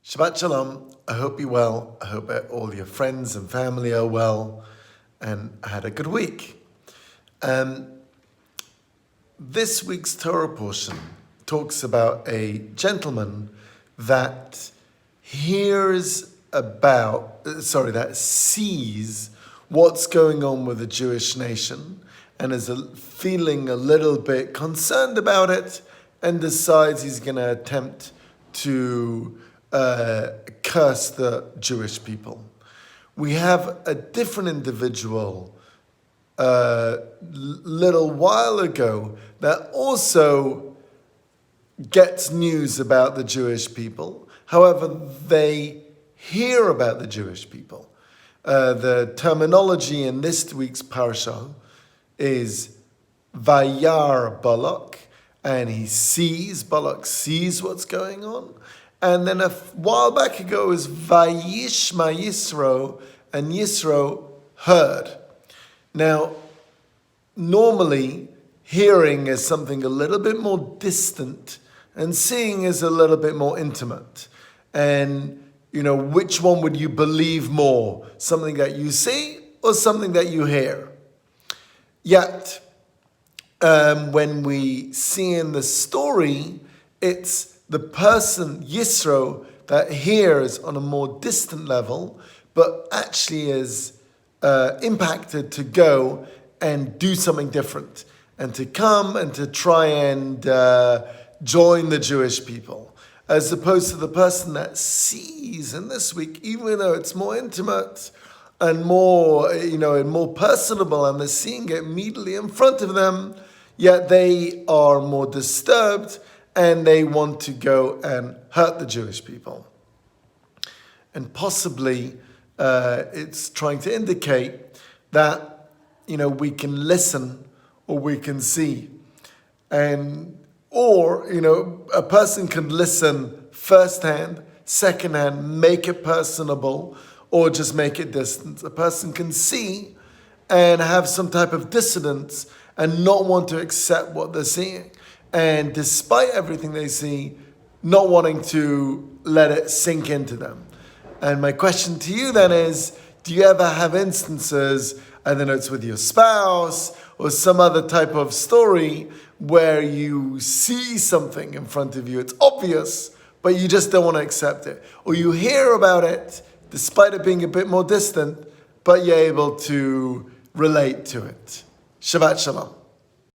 Shabbat Shalom. I hope you're well. I hope all your friends and family are well and had a good week. This week's Torah portion talks about a gentleman that that sees what's going on with the Jewish nation and is feeling a little bit concerned about it and decides he's going to attempt to curse the Jewish people. We have a different individual little while ago that also gets news about the Jewish people. However, they hear about the Jewish people. The terminology in this week's parasha is Vayar Balak, and Balak sees what's going on. And then a while back ago is Vayishma Yisro, and Yisro heard. Now, normally, hearing is something a little bit more distant, and seeing is a little bit more intimate. And, which one would you believe more? Something that you see or something that you hear? Yet, when we see in the story, it's the person, Yisro, that hears on a more distant level, but actually is impacted to go and do something different, and to come and to try and join the Jewish people, as opposed to the person that sees in this week, even though it's more intimate and more, and more personable, and they're seeing it immediately in front of them, yet they are more disturbed and they want to go and hurt the Jewish people. And possibly it's trying to indicate that, we can listen or we can see. Or a person can listen firsthand, secondhand, make it personable, or just make it distant. A person can see and have some type of dissonance and not want to accept what they're seeing. And despite everything they see, not wanting to let it sink into them. And my question to you then is, do you ever have instances, I don't know, it's with your spouse or some other type of story, where you see something in front of you, it's obvious, but you just don't want to accept it. Or you hear about it, despite it being a bit more distant, but you're able to relate to it. Shabbat Shalom.